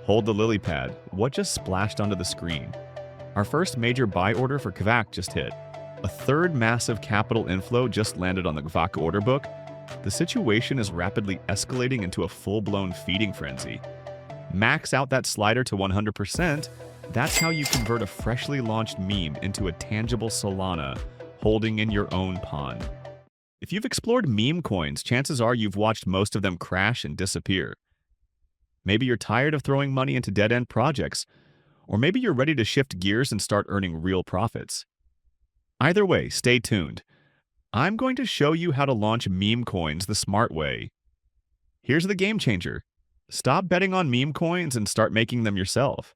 Hold the lily pad. What just splashed onto the screen? Our first major buy order for Kvak just hit. A third massive capital inflow just landed on the Kvak order book. The situation is rapidly escalating into a full-blown feeding frenzy. Max out that slider to 100%. That's how you convert a freshly launched meme into a tangible Solana, holding in your own pond. If you've explored MemeCoins, chances are you've watched most of them crash and disappear. Maybe you're tired of throwing money into dead-end projects, or maybe you're ready to shift gears and start earning real profits. Either way, stay tuned. I'm going to show you how to launch MemeCoins the smart way. Here's the game changer. Stop betting on MemeCoins and start making them yourself.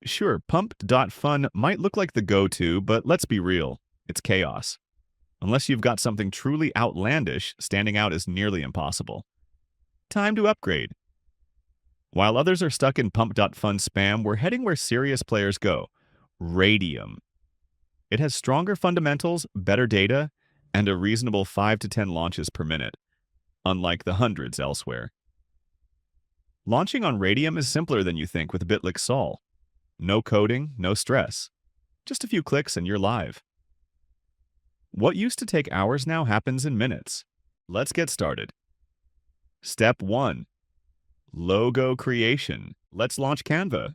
Sure, pump.fun might look like the go-to, but let's be real, it's chaos. Unless you've got something truly outlandish, standing out is nearly impossible. Time to upgrade. While others are stuck in pump.fun spam, we're heading where serious players go, Radium. It has stronger fundamentals, better data, and a reasonable 5 to 10 launches per minute, unlike the hundreds elsewhere. Launching on Radium is simpler than you think with Bitlik Sol. No coding, no stress. Just a few clicks and you're live. What used to take hours now happens in minutes. Let's get started. Step 1. Logo creation. Let's launch Canva.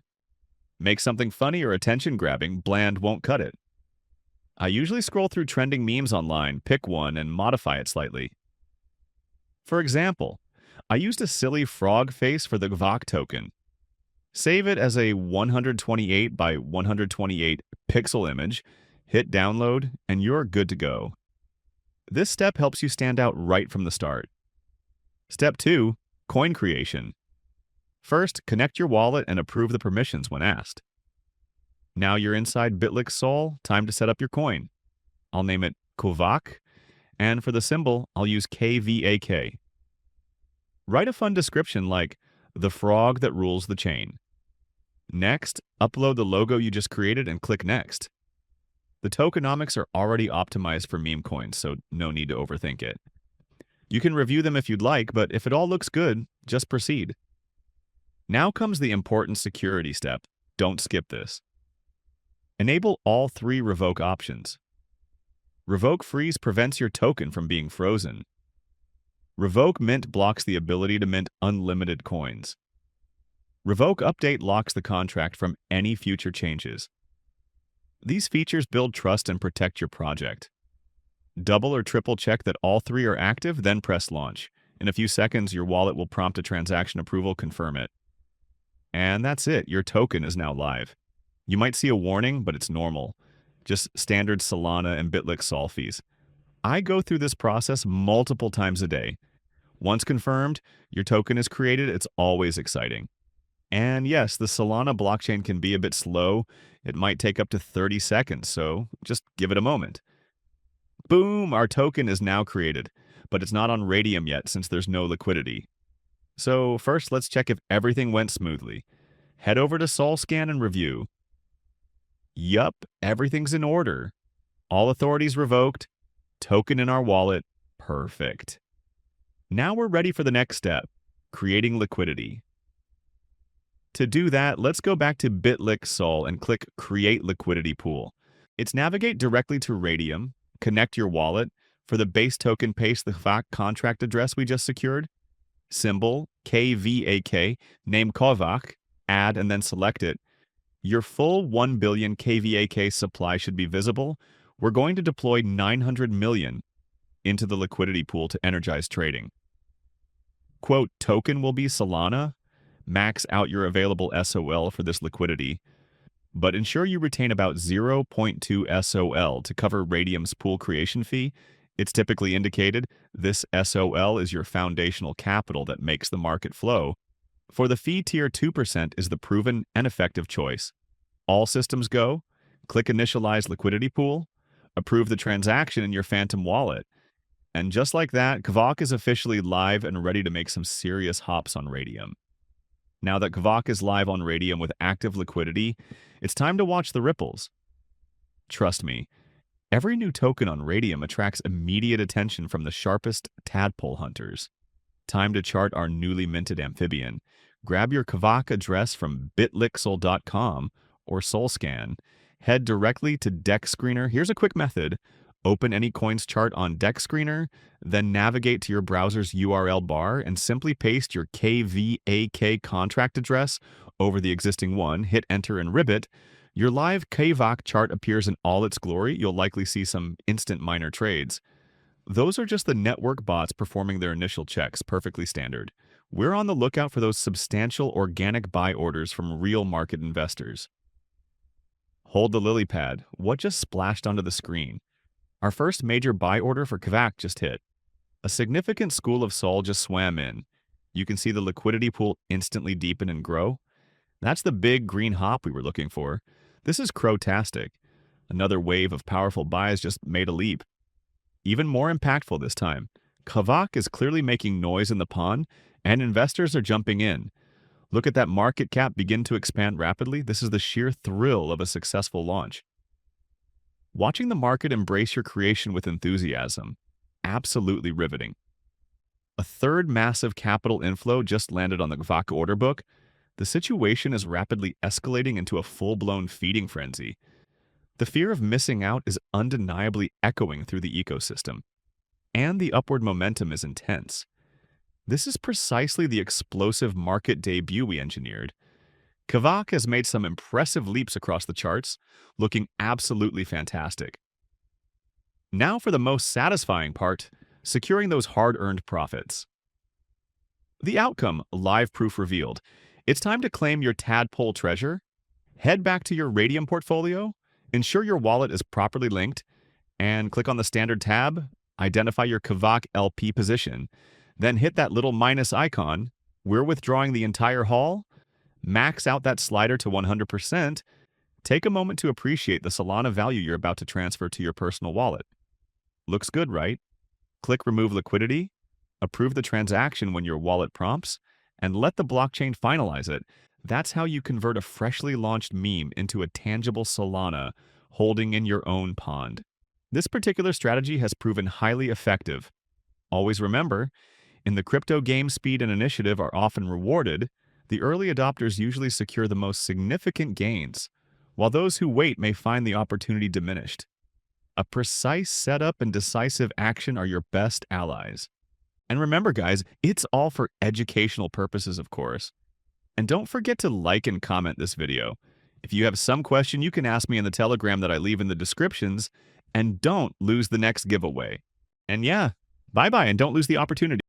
Make something funny or attention-grabbing, bland won't cut it. I usually scroll through trending memes online, pick one, and modify it slightly. For example, I used a silly frog face for the Kvak token. Save it as a 128 by 128 pixel image, hit download, and you're good to go. This step helps you stand out right from the start. Step 2. Coin creation. First, connect your wallet and approve the permissions when asked. Now you're inside Bitlik Sol, time to set up your coin. I'll name it Kvak, and for the symbol, I'll use KVAK. Write a fun description like, the frog that rules the chain. Next, upload the logo you just created and click Next. The tokenomics are already optimized for MemeCoins, so no need to overthink it. You can review them if you'd like, but if it all looks good, just proceed. Now comes the important security step. Don't skip this. Enable all 3 revoke options. Revoke freeze prevents your token from being frozen. Revoke mint blocks the ability to mint unlimited coins. Revoke update locks the contract from any future changes. These features build trust and protect your project. Double or triple check that all 3 are active, then press launch. In a few seconds, your wallet will prompt a transaction approval, confirm it. And that's it, your token is now live. You might see a warning, but it's normal. Just standard Solana and Bitlik Sol fees. I go through this process multiple times a day. Once confirmed, your token is created, it's always exciting. And yes, the Solana blockchain can be a bit slow. It might take up to 30 seconds, so just give it a moment. Boom, our token is now created, but it's not on Radium yet since there's no liquidity. So first, let's check if everything went smoothly. Head over to SolScan and review. Yup, everything's in order. All authorities revoked. Token in our wallet. Perfect. Now we're ready for the next step, creating liquidity. To do that, let's go back to Bitlik Sol and click Create Liquidity Pool. It's navigate directly to Radium, connect your wallet. For the base token, paste the Kvak contract address we just secured. Symbol, KVAK, name Kvak, add and then select it. Your full 1 billion KVAK supply should be visible. We're going to deploy 900 million into the liquidity pool to energize trading. Quote, token will be Solana. Max out your available SOL for this liquidity, but ensure you retain about 0.2 SOL to cover Radium's pool creation fee. It's typically indicated this SOL is your foundational capital that makes the market flow. For the fee tier, 2% is the proven and effective choice. All systems go, click Initialize Liquidity Pool, approve the transaction in your Phantom wallet. And just like that, Kvak is officially live and ready to make some serious hops on Radium. Now that Kvak is live on Radium with active liquidity, it's time to watch the ripples. Trust me, every new token on Radium attracts immediate attention from the sharpest tadpole hunters. Time to chart our newly minted amphibian, Grab your Kavak address from bitlixel.com or Solscan. Head directly to dexscreener. Here's a quick method. Open any coins chart on dexscreener, then navigate to your browser's URL bar and simply paste your KVAK contract address over the existing one, hit enter and ribbit. Your live Kavak chart appears in all its glory. You'll likely see some instant miner trades. Those are just the network bots performing their initial checks, perfectly standard. We're on the lookout for those substantial organic buy orders from real market investors. Hold the lily pad. What just splashed onto the screen? Our first major buy order for Kavak just hit. A significant school of Sol just swam in. You can see the liquidity pool instantly deepen and grow. That's the big green hop we were looking for. This is crowtastic. Another wave of powerful buys just made a leap. Even more impactful this time. Kavak is clearly making noise in the pond, and investors are jumping in. Look at that market cap begin to expand rapidly. This is the sheer thrill of a successful launch. Watching the market embrace your creation with enthusiasm. Absolutely riveting. A third massive capital inflow just landed on the Kavak order book. The situation is rapidly escalating into a full-blown feeding frenzy. The fear of missing out is undeniably echoing through the ecosystem. And the upward momentum is intense. This is precisely the explosive market debut we engineered. Kavak has made some impressive leaps across the charts, looking absolutely fantastic. Now for the most satisfying part, securing those hard-earned profits. The outcome, live proof revealed. It's time to claim your tadpole treasure. Head back to your Radium portfolio, ensure your wallet is properly linked, and click on the standard tab, identify your Kavak LP position, then hit that little minus icon. We're withdrawing the entire haul. Max out that slider to 100%. Take a moment to appreciate the Solana value you're about to transfer to your personal wallet. Looks good, right? Click Remove Liquidity, approve the transaction when your wallet prompts, and let the blockchain finalize it. That's how you convert a freshly launched meme into a tangible Solana holding in your own pond. This particular strategy has proven highly effective. Always remember, in the crypto game, speed and initiative are often rewarded. The early adopters usually secure the most significant gains, while those who wait may find the opportunity diminished. A precise setup and decisive action are your best allies. And remember, guys, it's all for educational purposes, of course. And don't forget to like and comment this video. If you have some question, you can ask me in the Telegram that I leave in the descriptions, and don't lose the next giveaway. And yeah, bye-bye, and don't lose the opportunity.